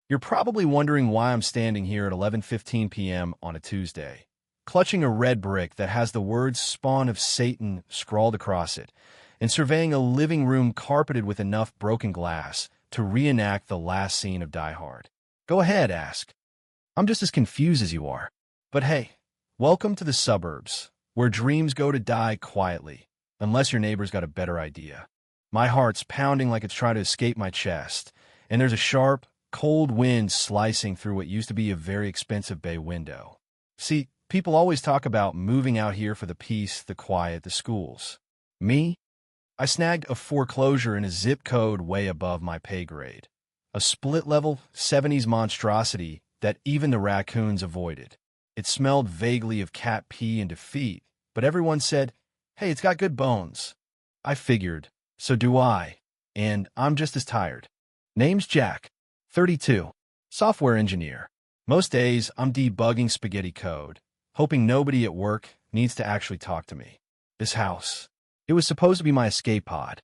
You're probably wondering why I'm standing here at 11:15 p.m. on a Tuesday, clutching a red brick that has the words "Spawn of Satan" scrawled across it, and surveying a living room carpeted with enough broken glass to reenact the last scene of Die Hard. Go ahead, ask. I'm just as confused as you are. But hey, welcome to the suburbs, where dreams go to die quietly, unless your neighbor's got a better idea. My heart's pounding like it's trying to escape my chest, and there's a sharp, cold wind slicing through what used to be a very expensive bay window. See, people always talk about moving out here for the peace, the quiet, the schools. Me? I snagged a foreclosure in a zip code way above my pay grade. A split-level 70s monstrosity that even the raccoons avoided. It smelled vaguely of cat pee and defeat, but everyone said, "Hey, it's got good bones." I figured, so do I, and I'm just as tired. Name's Jack, 32, software engineer. Most days, I'm debugging spaghetti code, hoping nobody at work needs to actually talk to me. This house, it was supposed to be my escape pod.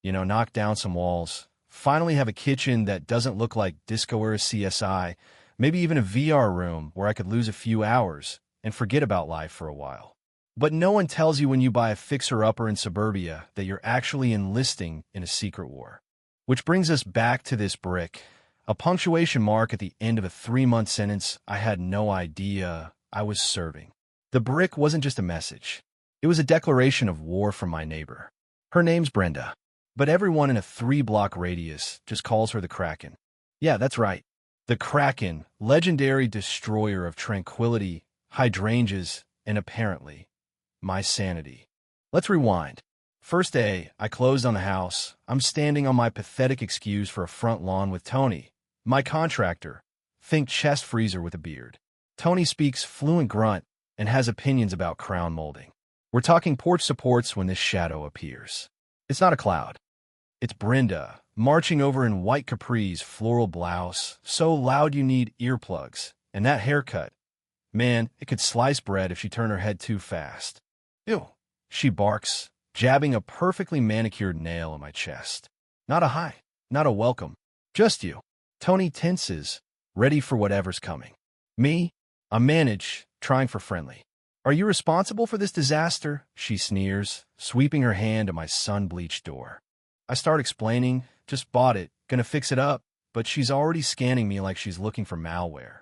Knock down some walls, finally have a kitchen that doesn't look like Disco-era CSI, maybe even a VR room where I could lose a few hours and forget about life for a while. But no one tells you when you buy a fixer-upper in suburbia that you're actually enlisting in a secret war. Which brings us back to this brick, a punctuation mark at the end of a 3-month sentence I had no idea I was serving. The brick wasn't just a message. It was a declaration of war from my neighbor. Her name's Brenda, but everyone in a 3-block radius just calls her the Kraken. Yeah, that's right. The Kraken, legendary destroyer of tranquility, hydrangeas, and apparently, my sanity. Let's rewind. First day, I closed on the house. I'm standing on my pathetic excuse for a front lawn with Tony, my contractor. Think chest freezer with a beard. Tony speaks fluent grunt and has opinions about crown molding. We're talking porch supports when this shadow appears. It's not a cloud. It's Brenda, marching over in white capris, floral blouse, so loud you need earplugs, and that haircut. Man, it could slice bread if she turned her head too fast. Ew, she barks, jabbing a perfectly manicured nail in my chest. Not a hi, not a welcome, just you. Tony tenses, ready for whatever's coming. Me? I manage, trying for friendly. Are you responsible for this disaster? She sneers, sweeping her hand at my sun-bleached door. I start explaining, just bought it, gonna fix it up, but she's already scanning me like she's looking for malware.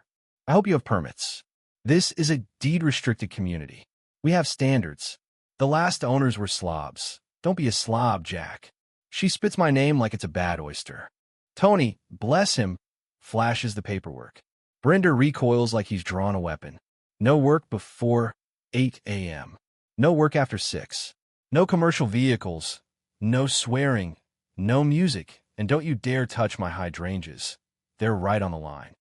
I hope you have permits. This is a deed-restricted community. We have standards. The last owners were slobs. Don't be a slob, Jack. She spits my name like it's a bad oyster. Tony, bless him, flashes the paperwork. Brenda recoils like he's drawn a weapon. No work before 8 a.m. No work after 6. No commercial vehicles. No swearing. No music. And don't you dare touch my hydrangeas. They're right on the line.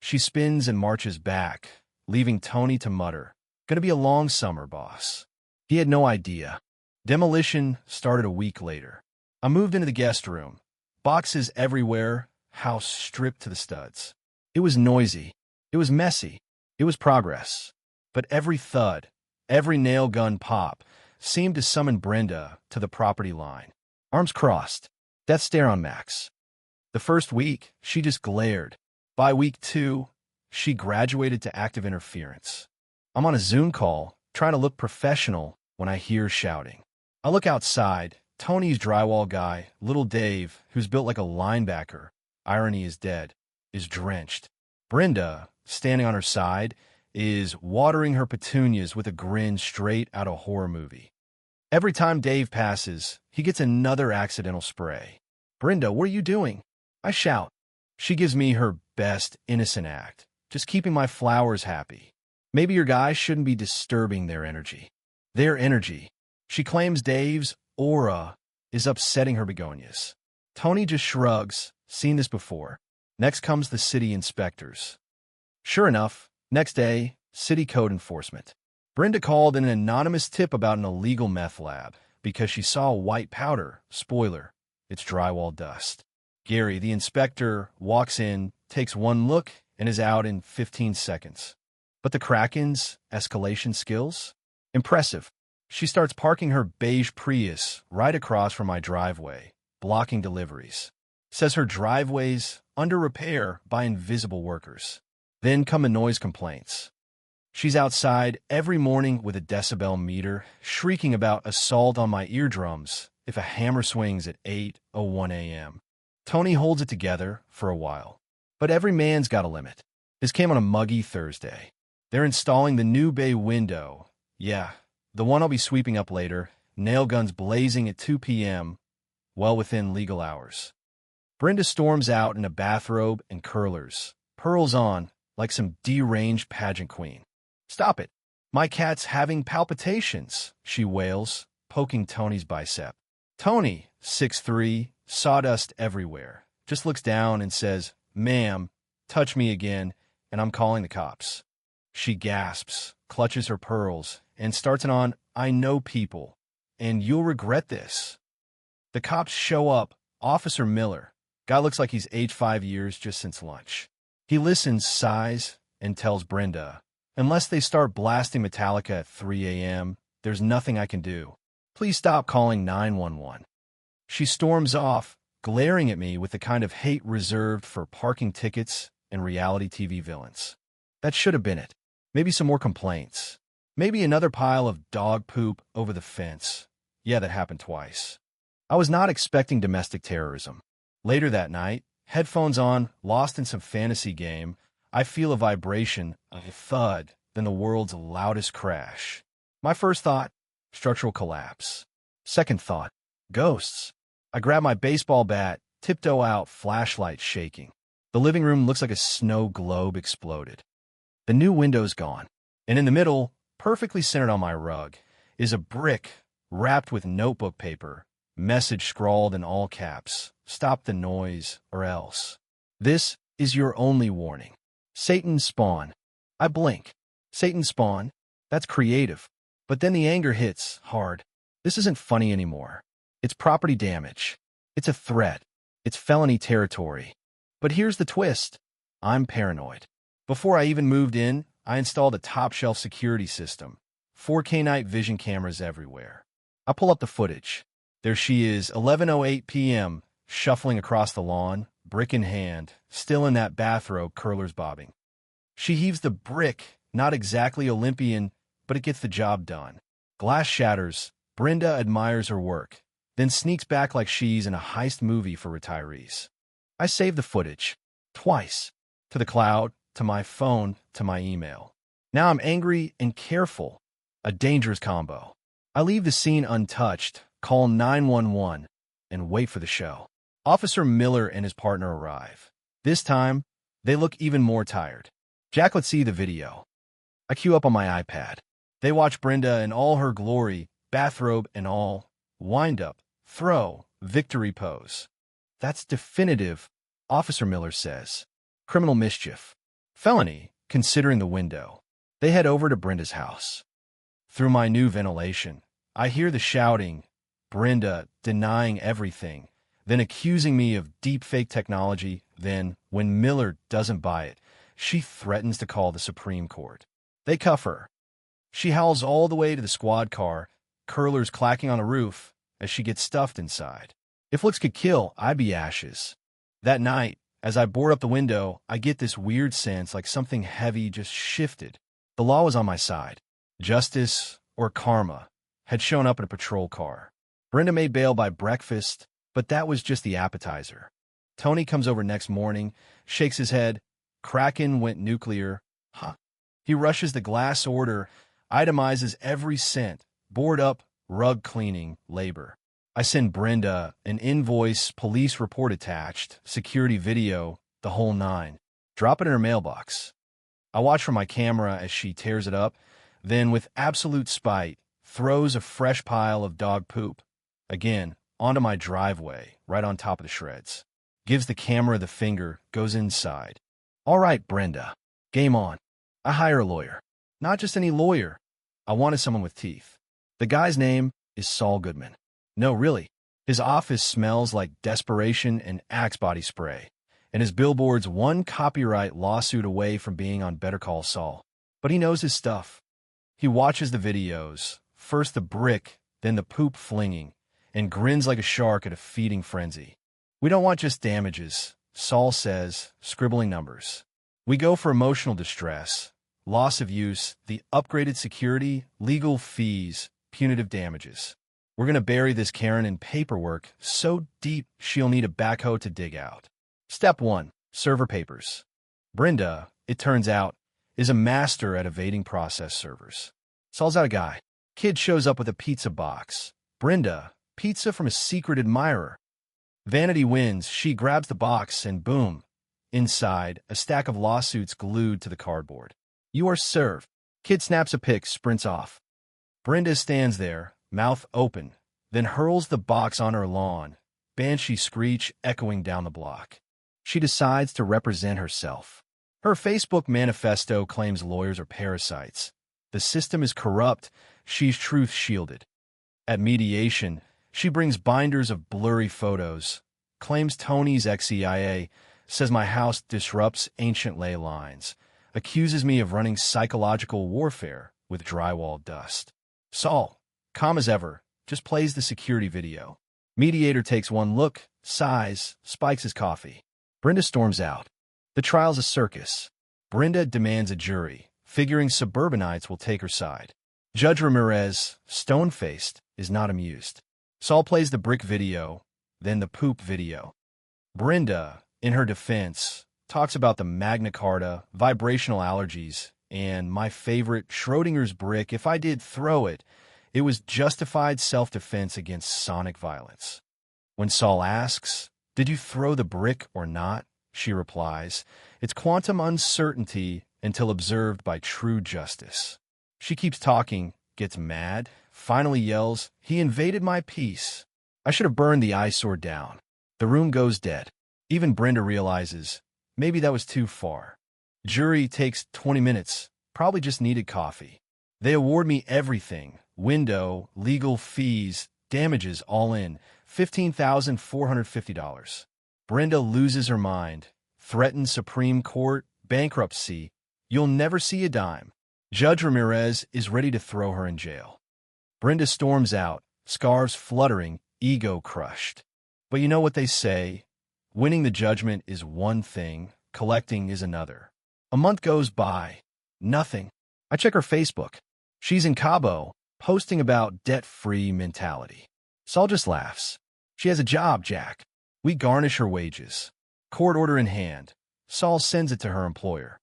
She spins and marches back, leaving Tony to mutter, "Gonna be a long summer, boss." He had no idea. Demolition started a week later. I moved into the guest room. Boxes everywhere, house stripped to the studs. It was noisy. It was messy. It was progress. But every thud, every nail gun pop, seemed to summon Brenda to the property line. Arms crossed. Death stare on max. The first week, she just glared. By week 2, she graduated to active interference. I'm on a Zoom call, trying to look professional when I hear shouting. I look outside. Tony's drywall guy, little Dave, who's built like a linebacker, irony is dead, is drenched. Brenda, standing on her side, is watering her petunias with a grin straight out of a horror movie. Every time Dave passes, he gets another accidental spray. "Brenda, what are you doing?" I shout. She gives me her best innocent act, just keeping my flowers happy. Maybe your guy shouldn't be disturbing their energy. Their energy. She claims Dave's aura is upsetting her begonias. Tony just shrugs, seen this before. Next comes the city inspectors. Sure enough, next day, city code enforcement. Brenda called in an anonymous tip about an illegal meth lab because she saw white powder. Spoiler, it's drywall dust. Gary, the inspector, walks in, takes one look, and is out in 15 seconds. But the Kraken's escalation skills? Impressive. She starts parking her beige Prius right across from my driveway, blocking deliveries. Says her driveway's under repair by invisible workers. Then come the noise complaints. She's outside every morning with a decibel meter, shrieking about assault on my eardrums if a hammer swings at 8:01 a.m. Tony holds it together for a while. But every man's got a limit. This came on a muggy Thursday. They're installing the new bay window. Yeah, the one I'll be sweeping up later, nail guns blazing at 2 p.m., well within legal hours. Brenda storms out in a bathrobe and curlers, pearls on like some deranged pageant queen. "Stop it. My cat's having palpitations," she wails, poking Tony's bicep. Tony, 6'3", sawdust everywhere, just looks down and says, "Ma'am, touch me again, and I'm calling the cops." She gasps, clutches her pearls, and starts it on, "I know people, and you'll regret this." The cops show up. Officer Miller. Guy looks like he's aged 5 years just since lunch. He listens, sighs, and tells Brenda, "Unless they start blasting Metallica at 3 a.m., there's nothing I can do. Please stop calling 911. She storms off, glaring at me with the kind of hate reserved for parking tickets and reality TV villains. That should have been it. Maybe some more complaints. Maybe another pile of dog poop over the fence. Yeah, that happened twice. I was not expecting domestic terrorism. Later that night, headphones on, lost in some fantasy game, I feel a vibration, a thud, then the world's loudest crash. My first thought, structural collapse. Second thought, ghosts. I grab my baseball bat, tiptoe out, flashlight shaking. The living room looks like a snow globe exploded. The new window's gone, and in the middle, perfectly centered on my rug, is a brick wrapped with notebook paper, message scrawled in all caps, "Stop the noise, or else. This is your only warning. Satan's spawn." I blink. Satan's spawn? That's creative. But then the anger hits hard. This isn't funny anymore. It's property damage. It's a threat. It's felony territory. But here's the twist. I'm paranoid. Before I even moved in, I installed a top-shelf security system. 4K night vision cameras everywhere. I pull up the footage. There she is, 11:08 p.m., shuffling across the lawn, brick in hand, still in that bathrobe, curlers bobbing. She heaves the brick, not exactly Olympian, but it gets the job done. Glass shatters. Brenda admires her work, then sneaks back like she's in a heist movie for retirees. I save the footage. Twice. To the cloud, to my phone, to my email. Now I'm angry and careful. A dangerous combo. I leave the scene untouched, call 911, and wait for the show. Officer Miller and his partner arrive. This time, they look even more tired. "Jack, let's see the video." I queue up on my iPad. They watch Brenda in all her glory, bathrobe and all, wind up, throw, victory pose. "That's definitive," Officer Miller says. "Criminal mischief. Felony, considering the window." They head over to Brenda's house. Through my new ventilation, I hear the shouting, Brenda denying everything, then accusing me of deepfake technology. Then, when Miller doesn't buy it, she threatens to call the Supreme Court. They cuff her. She howls all the way to the squad car, curlers clacking on the roof as she gets stuffed inside. If looks could kill, I'd be ashes. That night, as I board up the window, I get this weird sense like something heavy just shifted. The law was on my side. Justice, or karma, had shown up in a patrol car. Brenda made bail by breakfast, but that was just the appetizer. Tony comes over next morning, shakes his head. Kraken went nuclear. Huh. He rushes the glass order, itemizes every cent, board up, rug cleaning, labor. I send Brenda an invoice, police report attached, security video, the whole nine. Drop it in her mailbox. I watch from my camera as she tears it up, then with absolute spite, throws a fresh pile of dog poop, again, onto my driveway, right on top of the shreds. Gives the camera the finger, goes inside. "All right, Brenda. Game on." I hire a lawyer. Not just any lawyer. I wanted someone with teeth. The guy's name is Saul Goodman. No, really. His office smells like desperation and Axe body spray, and his billboard's one copyright lawsuit away from being on Better Call Saul. But he knows his stuff. He watches the videos, first the brick, then the poop flinging, and grins like a shark at a feeding frenzy. We don't want just damages. Saul says, scribbling numbers. We go for emotional distress, loss of use, the upgraded security, legal fees, punitive damages. We're going to bury this Karen in paperwork so deep she'll need a backhoe to dig out. Step 1. Server papers. Brenda, it turns out, is a master at evading process servers. Saul's out a guy. Kid shows up with a pizza box. Brenda, pizza from a secret admirer. Vanity wins. She grabs the box and boom. Inside, a stack of lawsuits glued to the cardboard. You are served. Kid snaps a pic, sprints off. Brenda stands there, mouth open, then hurls the box on her lawn. Banshee screech echoing down the block. She decides to represent herself. Her Facebook manifesto claims lawyers are parasites. The system is corrupt. She's truth shielded. At mediation, she brings binders of blurry photos, claims Tony's ex-CIA, says my house disrupts ancient ley lines, accuses me of running psychological warfare with drywall dust. Saul, calm as ever, just plays the security video. Mediator takes one look, sighs, spikes his coffee. Brenda storms out. The trial's a circus. Brenda demands a jury, figuring suburbanites will take her side. Judge Ramirez, stone-faced, is not amused. Saul plays the brick video, then the poop video. Brenda, in her defense, talks about the Magna Carta, vibrational allergies, and my favorite, Schrodinger's brick. If I did throw it, it was justified self-defense against sonic violence. When Saul asks, "Did you throw the brick or not?" she replies, "It's quantum uncertainty until observed by true justice." She keeps talking, gets mad, finally yells, "He invaded my peace. I should have burned the eyesore down." The room goes dead. Even Brenda realizes, maybe that was too far. Jury takes 20 minutes, probably just needed coffee. They award me everything, window, legal fees, damages all in, $15,450. Brenda loses her mind, threatens Supreme Court, bankruptcy. You'll never see a dime. Judge Ramirez is ready to throw her in jail. Brenda storms out, scarves fluttering, ego crushed. But you know what they say? Winning the judgment is one thing, collecting is another. A month goes by. Nothing. I check her Facebook. She's in Cabo, posting about debt-free mentality. Saul just laughs. She has a job, Jack. We garnish her wages. Court order in hand. Saul sends it to her employer.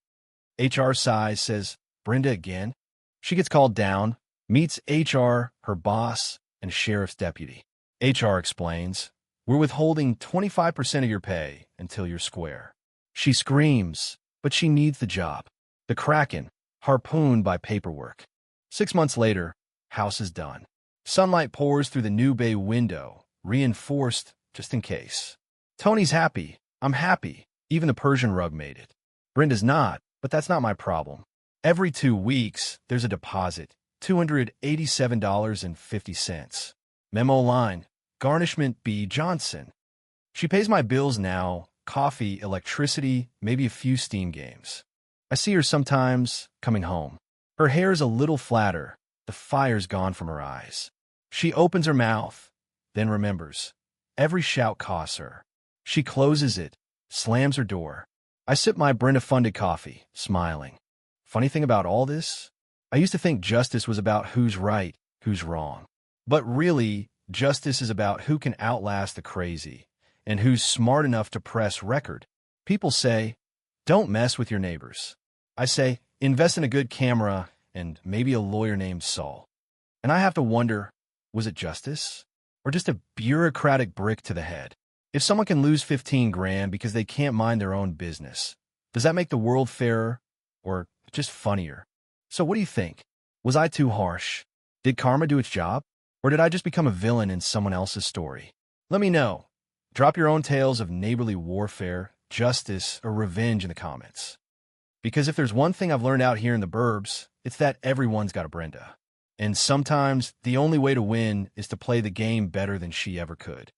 HR sighs, says, "Brenda again?" She gets called down, meets HR, her boss, and sheriff's deputy. HR explains, "We're withholding 25% of your pay until you're square." She screams, but she needs the job. The Kraken, harpooned by paperwork. 6 months later, house is done. Sunlight pours through the new bay window, reinforced just in case. Tony's happy. I'm happy. Even the Persian rug made it. Brenda's not, but that's not my problem. Every 2 weeks, there's a deposit, $287.50. Memo line, garnishment B. Johnson. She pays my bills now, coffee, electricity, maybe a few Steam games. I see her sometimes coming home. Her hair's a little flatter. The fire's gone from her eyes. She opens her mouth, then remembers. Every shout costs her. She closes it, slams her door. I sip my Brenda-funded coffee, smiling. Funny thing about all this? I used to think justice was about who's right, who's wrong. But really, justice is about who can outlast the crazy and who's smart enough to press record. People say, don't mess with your neighbors. I say, invest in a good camera and maybe a lawyer named Saul. And I have to wonder, was it justice? Or just a bureaucratic brick to the head? If someone can lose 15 grand because they can't mind their own business, does that make the world fairer or just funnier? So what do you think? Was I too harsh? Did karma do its job? Or did I just become a villain in someone else's story? Let me know. Drop your own tales of neighborly warfare, justice, or revenge in the comments. Because if there's one thing I've learned out here in the burbs, it's that everyone's got a Brenda. And sometimes the only way to win is to play the game better than she ever could.